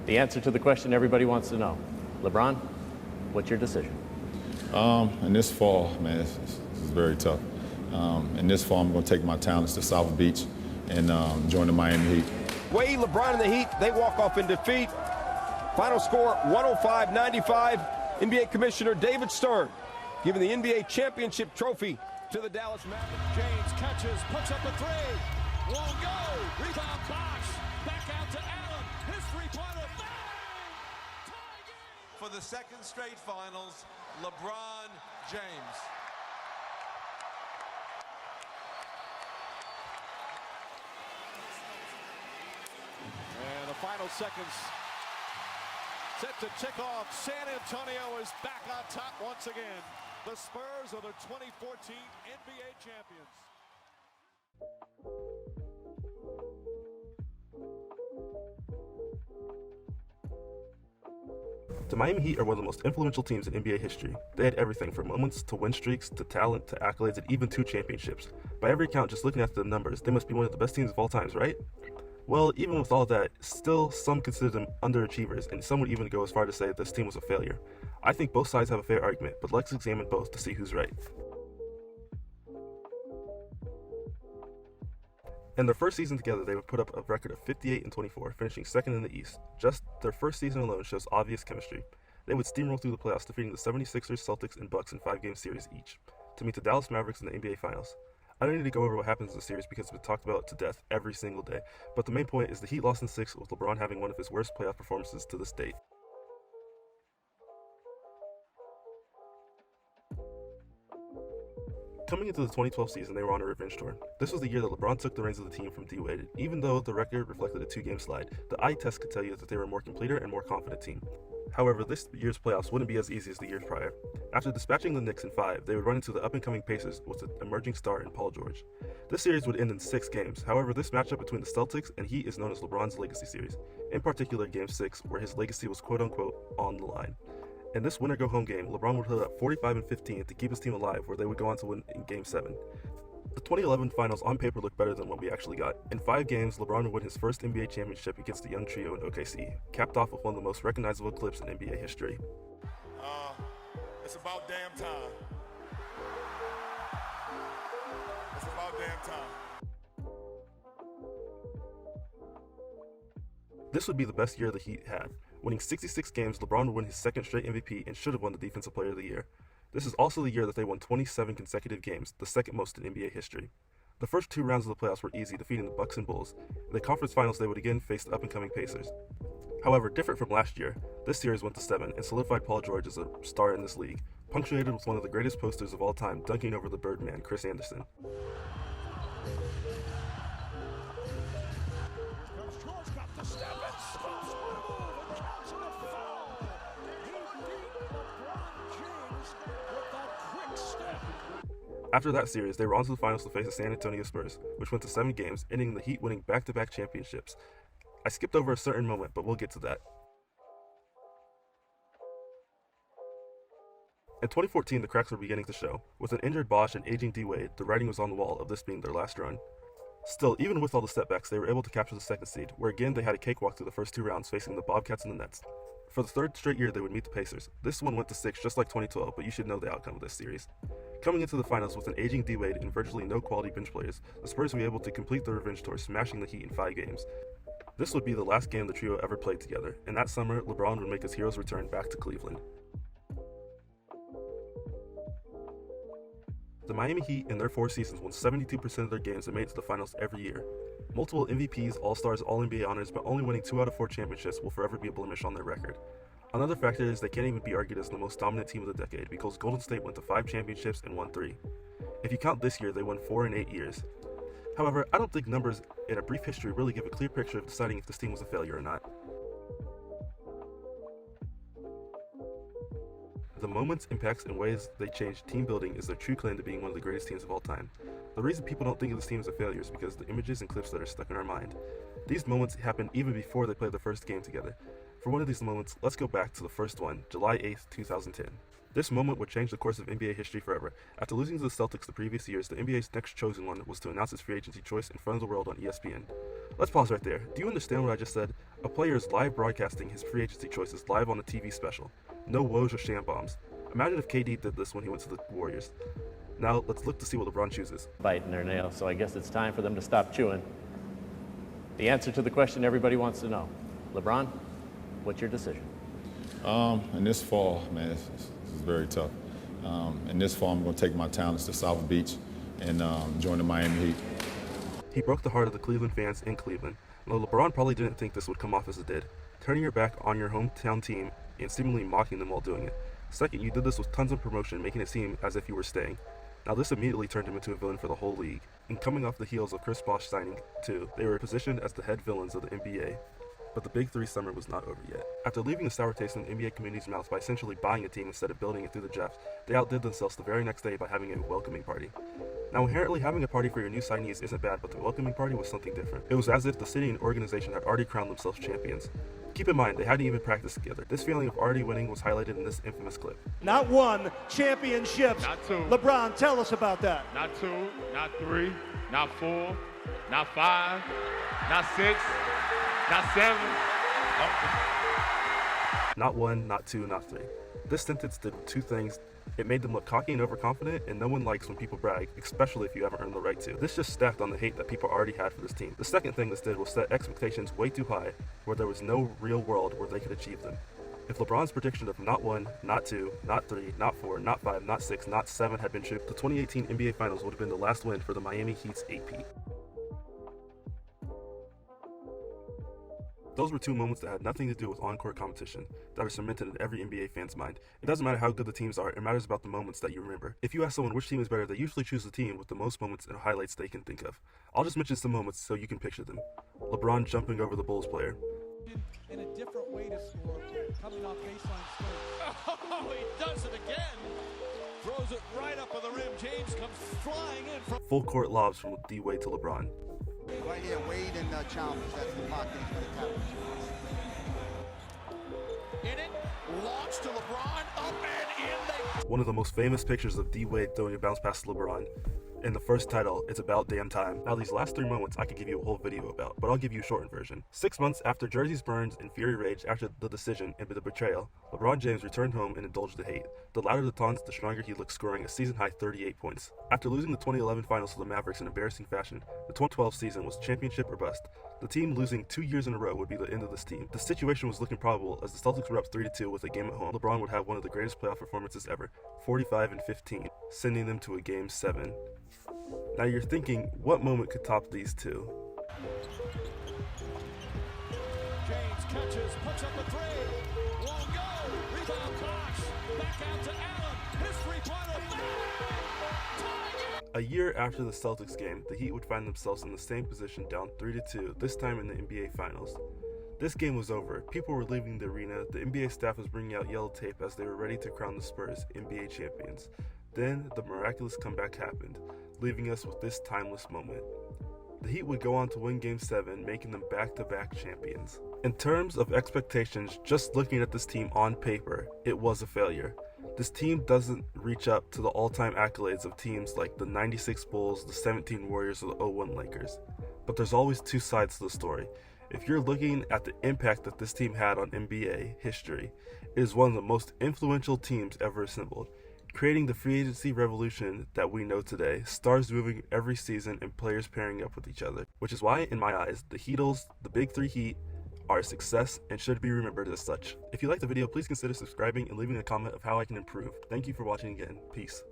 The answer to the question everybody wants to know. LeBron, what's your decision? In this fall, man, this is very tough. In this fall, I'm going to take my talents to South Beach and join the Miami Heat. Wade, LeBron, and the Heat, they walk off in defeat. Final score, 105-95. NBA Commissioner David Stern giving the NBA championship trophy to the Dallas Mavericks. James catches, puts up a three. Won't go. Rebound Bosh. Back out to Allen. His three-pointer. Bang! Tie game. For the second straight finals, LeBron James. And the final seconds set to tick off. San Antonio is back on top once again. The Spurs are the 2014 NBA champions. The Miami Heat are one of the most influential teams in NBA history. They had everything from moments to win streaks to talent to accolades and even 2 championships. By every count, just looking at the numbers, they must be one of the best teams of all times, right? Well, even with all that, still some consider them underachievers, and some would even go as far to say this team was a failure. I think both sides have a fair argument, but let's examine both to see who's right. In their first season together, they would put up a record of 58-24, finishing second in the East. Just their first season alone shows obvious chemistry. They would steamroll through the playoffs, defeating the 76ers, Celtics, and Bucks in 5-game series each, to meet the Dallas Mavericks in the NBA Finals. I don't need to go over what happens in the series because it's been talked about to death every single day, but the main point is the Heat lost in 6, with LeBron having one of his worst playoff performances to this date. Coming into the 2012 season, they were on a revenge tour. This was the year that LeBron took the reins of the team from Dywane Wade. Even though the record reflected a 2-game slide, the eye test could tell you that they were a more completer and more confident team. However, this year's playoffs wouldn't be as easy as the years prior. After dispatching the Knicks in 5, they would run into the up-and-coming Pacers with an emerging star in Paul George. This series would end in 6 games. However, this matchup between the Celtics and Heat is known as LeBron's legacy series, in particular Game 6, where his legacy was quote-unquote on the line. In this winner-go-home game, LeBron would put up 45 and 15 to keep his team alive, where they would go on to win in Game 7. The 2011 finals on paper looked better than what we actually got. In 5 games, LeBron would win his first NBA championship against the young trio in OKC, capped off with one of the most recognizable clips in NBA history. It's about damn time. It's about damn time. This would be the best year the Heat had. Winning 66 games, LeBron would win his second straight MVP and should have won the Defensive Player of the Year. This is also the year that they won 27 consecutive games, the second most in NBA history. The first 2 rounds of the playoffs were easy, defeating the Bucks and Bulls. In the conference finals, they would again face the up-and-coming Pacers. However, different from last year, this series went to 7 and solidified Paul George as a star in this league, punctuated with one of the greatest posters of all time, dunking over the Birdman, Chris Anderson. After that series, they were on to the finals to face the San Antonio Spurs, which went to 7 games, ending the Heat winning back-to-back championships. I skipped over a certain moment, but we'll get to that. In 2014, the cracks were beginning to show. With an injured Bosh and aging Dywane Wade, the writing was on the wall of this being their last run. Still, even with all the setbacks, they were able to capture the second seed, where again they had a cakewalk through the first 2 rounds, facing the Bobcats and the Nets. For the 3rd straight year, they would meet the Pacers. This one went to 6, just like 2012, but you should know the outcome of this series. Coming into the finals with an aging Dywane Wade and virtually no quality bench players, the Spurs would be able to complete their revenge tour, smashing the Heat in 5 games. This would be the last game the trio ever played together, and that summer, LeBron would make his hero's return back to Cleveland. The Miami Heat in their 4 seasons won 72% of their games and made it to the finals every year. Multiple MVPs, All-Stars, All-NBA honors, but only winning 2 out of 4 championships will forever be a blemish on their record. Another factor is they can't even be argued as the most dominant team of the decade because Golden State went to 5 championships and won 3. If you count this year, they won 4 in 8 years. However, I don't think numbers in a brief history really give a clear picture of deciding if this team was a failure or not. The moments, impacts, and ways they changed team building is their true claim to being one of the greatest teams of all time. The reason people don't think of this team as a failure is because of the images and clips that are stuck in our mind. These moments happened even before they played their first game together. For one of these moments, let's go back to the first one, July 8th, 2010. This moment would change the course of NBA history forever. After losing to the Celtics the previous years, the NBA's next chosen one was to announce its free agency choice in front of the world on ESPN. Let's pause right there. Do you understand what I just said? A player is live broadcasting his free agency choices live on a TV special. No Woj or sham bombs. Imagine if KD did this when he went to the Warriors. Now, let's look to see what LeBron chooses. Biting their nails, so I guess it's time for them to stop chewing. The answer to the question everybody wants to know. LeBron, what's your decision? In this fall, man, this is very tough. In this fall, I'm going to take my talents to South Beach and join the Miami Heat. He broke the heart of the Cleveland fans in Cleveland. Though LeBron probably didn't think this would come off as it did, turning your back on your hometown team and seemingly mocking them while doing it. Second, you did this with tons of promotion, making it seem as if you were staying. Now this immediately turned him into a villain for the whole league. And coming off the heels of Chris Bosh signing too, they were positioned as the head villains of the NBA. But the Big Three summer was not over yet. After leaving a sour taste in the NBA community's mouth by essentially buying a team instead of building it through the draft, they outdid themselves the very next day by having a welcoming party. Now inherently having a party for your new signees isn't bad, but the welcoming party was something different. It was as if the city and organization had already crowned themselves champions. Keep in mind, they hadn't even practiced together. This feeling of already winning was highlighted in this infamous clip. Not one championship. Not two. LeBron, tell us about that. Not two, not three, not four, not five, not six, not seven. Not one, not two, not three. This sentence did two things. It made them look cocky and overconfident, and no one likes when people brag, especially if you haven't earned the right to. This just stacked on the hate that people already had for this team. The second thing this did was set expectations way too high, where there was no real world where they could achieve them. If LeBron's prediction of not one, not two, not three, not four, not five, not six, not seven had been true, the 2018 NBA Finals would have been the last win for the Miami Heat's 8-peat. Those were two moments that had nothing to do with on-court competition, that are cemented in every NBA fan's mind. It doesn't matter how good the teams are, it matters about the moments that you remember. If you ask someone which team is better, they usually choose the team with the most moments and highlights they can think of. I'll just mention some moments so you can picture them. LeBron jumping over the Bulls player. In a different way to score, coming off baseline straight. Oh, he does it again. Throws it right up on the rim. James comes flying in from Full court lobs from Dywane Wade to LeBron. Right here, Wade and Chalmers. That's the pocket he's going to tap. in it. Launch to LeBron. Up and in they. One of the most famous pictures of Dywane Wade throwing a bounce pass to LeBron. In the first title, it's about damn time. Now these last three moments I could give you a whole video about, but I'll give you a shortened version. 6 months after jerseys burned and fury rage after the decision and the betrayal, LeBron James returned home and indulged the hate. The louder the taunts, the stronger he looked, scoring a season-high 38 points. After losing the 2011 finals to the Mavericks in embarrassing fashion, the 2012 season was championship or bust. The team losing 2 years in a row would be the end of this team. The situation was looking probable as the Celtics were up 3-2 with a game at home. LeBron would have one of the greatest playoff performances ever, 45-15, sending them to a Game 7. Now you're thinking, what moment could top these two? James catches, puts up a three. Won't go. Rebound Bosh. Back out to Allen. His three-pointer. A year after the Celtics game, the Heat would find themselves in the same position, down 3-2, this time in the NBA Finals. This game was over. People were leaving the arena. The NBA staff was bringing out yellow tape as they were ready to crown the Spurs NBA champions. Then the miraculous comeback happened, leaving us with this timeless moment. The Heat would go on to win Game 7, making them back-to-back champions. In terms of expectations, just looking at this team on paper, it was a failure. This team doesn't reach up to the all-time accolades of teams like the 96 Bulls, the 17 Warriors, or the 01 Lakers. But there's always two sides to the story. If you're looking at the impact that this team had on NBA history, it is one of the most influential teams ever assembled, creating the free agency revolution that we know today, stars moving every season and players pairing up with each other. Which is why, in my eyes, the Heatles, the Big Three Heat, are a success and should be remembered as such. If you liked the video, please consider subscribing and leaving a comment of how I can improve. Thank you for watching again. Peace.